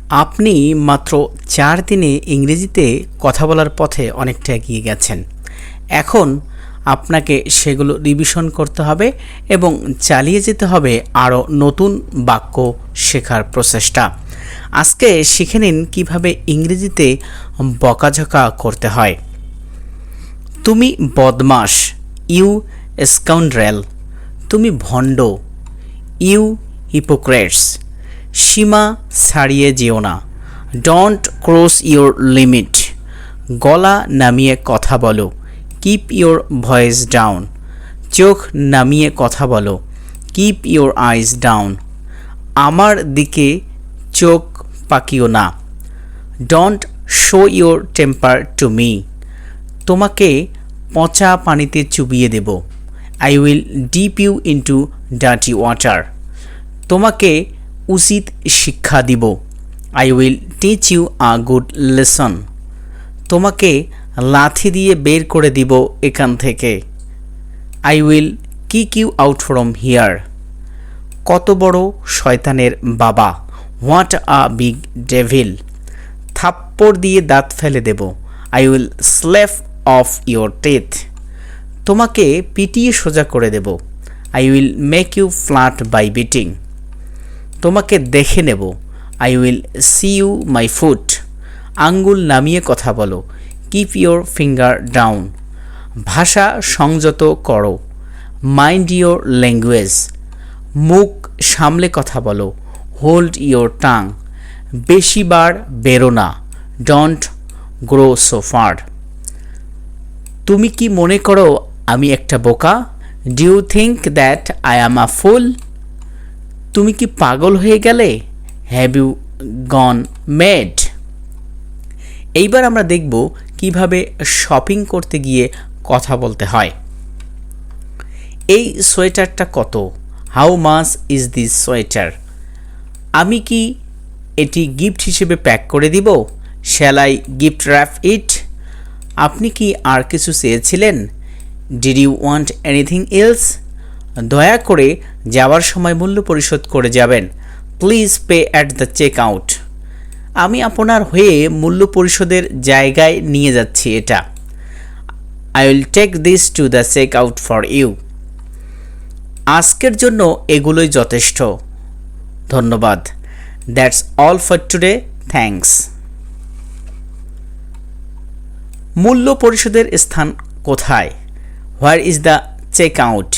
আপনি মাত্র 4 দিনে ইংরেজিতে কথা বলার পথে অনেকটা এগিয়ে গেছেন। এখন আপনাকে সেগুলো রিভিশন করতে হবে এবং চালিয়ে যেতে হবে আরও নতুন বাক্য শেখার প্রচেষ্টা। আজকে শিখে নিন কীভাবে ইংরেজিতে বকাঝকা করতে হয়। তুমি বদমাশ, ইউ স্কাউন্ড্রেল। তুমি ভণ্ড, ইউ হিপোক্রেটস। সীমা ছাড়িয়ে যেও না, ডোন্ট ক্রস ইউর লিমিট। গলা নামিয়ে কথা বলো, কিপ ইউর ভয়েস ডাউন। চোখ নামিয়ে কথা বলো, কিপ ইউর আইজ ডাউন। আমার দিকে চোখ পাকিও না, don't show your temper to me. তোমাকে পচা পানিতে চুবিয়ে দেব, I will dip you into dirty water. তোমাকে উচিত শিক্ষা দিব, I will teach you a good lesson. তোমাকে লাথি দিয়ে বের করে দিব এখান থেকে, I will kick you out from here. কত বড় শয়তানের বাবা, হোয়াট আ বিগ ডেভিল। থাপ্পড় দিয়ে দাঁত ফেলে দেব, I will slap off your teeth. তোমাকে পিটিয়ে সোজা করে দেব, I will make you flat by beating. তোমাকে দেখে নেব, I will see you my foot. আঙ্গুল নামিয়ে কথা বলো, কিপ ইউর ফিঙ্গার ডাউন। ভাষা সংযত করো, মাইন্ড ইউর ল্যাঙ্গুয়েজ। মুখ সামলে কথা বলো, হোল্ড ইউর টাং। বেশিবার বেরো না, ডোন্ট গ্রো সো ফার। তুমি কি মনে করো আমি একটা বোকা? Do you think that I am a fool? তুমি কি পাগল হয়ে গেলে? Have you gone mad? এইবার আমরা দেখব কিভাবে শপিং করতে গিয়ে কথা বলতে হয়। এই সোয়েটারটা কত? How much is this sweater? আমি কি এটি গিফট হিসেবে প্যাক করে দিব? Shall I gift wrap it? আপনি কি আর কিছু চেয়েছিলেন? Did you want anything else? দয়া করে যাওয়ার সময় মূল্য পরিশোধ করে যাবেন, please pay at the check out. আমি আপনার হয়ে মূল্য পরিশোধের জায়গায় নিয়ে যাচ্ছি এটা, I will take this to the check out for you. আজকের জন্য এগুলোই যথেষ্ট, ধন্যবাদ। That's all for today, thanks. মূল্য পরিশোধের স্থান কোথায়? Where is the check out?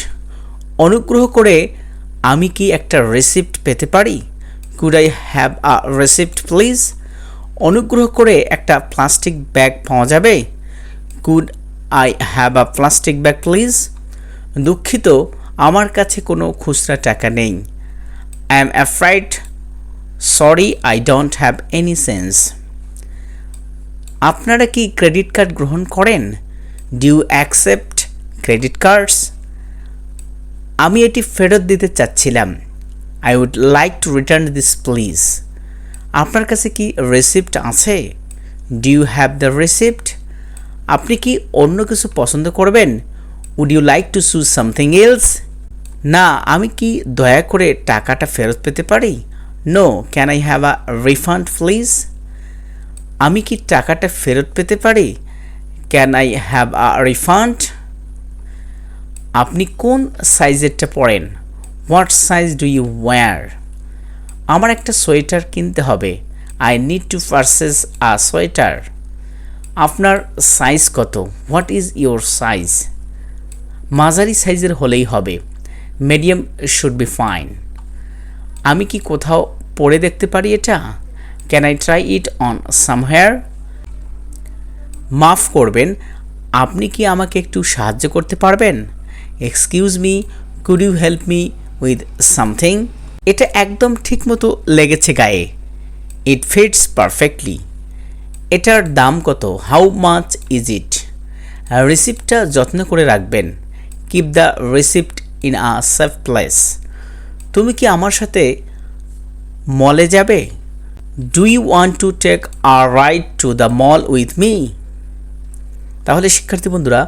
অনুগ্রহ করে আমি কি একটা রিসিপ্ট পেতে পারি? Could I have a receipt please? অনুগ্রহ করে একটা প্লাস্টিক ব্যাগ পাওয়া যাবে? Could I have a plastic bag please? দুঃখিত, আমার কাছে কোনো খুচরা টাকা নেই। I am afraid, sorry I don't have any cents. আপনারা কি ক্রেডিট কার্ড গ্রহণ করেন? Do you accept credit cards? আমি এটি ফেরত দিতে চাচ্ছিলাম, I would like to return this please. আপনার কাছে কি রিসিপ্ট আছে? Do you have the receipt? আপনি কি অন্য কিছু পছন্দ করবেন? Would you like to choose something else? না, আমি কি দয়া করে টাকাটা ফেরত পেতে পারি? No, can I have a refund please? আমি কি টাকাটা ফেরত পেতে পারি? Can I have a refund? আপনি কোন সাইজেরটা পরেন? What size do you wire? আমার একটা সোয়েটার কিনতে হবে, I need to purchase a sweater. আপনার সাইজ কত? What is your size? মাঝারি সাইজের হলেই হবে, মিডিয়াম শুড বি ফাইন। আমি কি কোথাও পরে দেখতে পারি এটা? Can I try it on somewhere? মাফ করবেন, আপনি কি আমাকে একটু সাহায্য করতে পারবেন? Excuse me, could you help me with something? এটা একদম ঠিকমতো লেগেছে গায়ে, ইট ফিটস পারফেক্টলি। এটার দাম কত? How much is it? রিসিপ্টটা যত্ন করে রাখবেন, keep the receipt in a safe place. তুমি কি আমার সাথে মলে যাবে? Do you want to take a ride to the mall with me? তাহলে শিক্ষার্থী বন্ধুরা,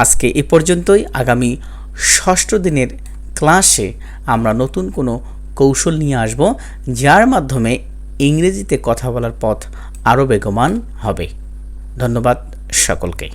আজকে এ পর্যন্তই। আগামী 6ষ্ঠ দিনের ক্লাসে আমরা নতুন কোনো কৌশল নিয়ে আসব, যার মাধ্যমে ইংরেজিতে কথা বলার পথ আরও বেগবান হবে। ধন্যবাদ সকলকে।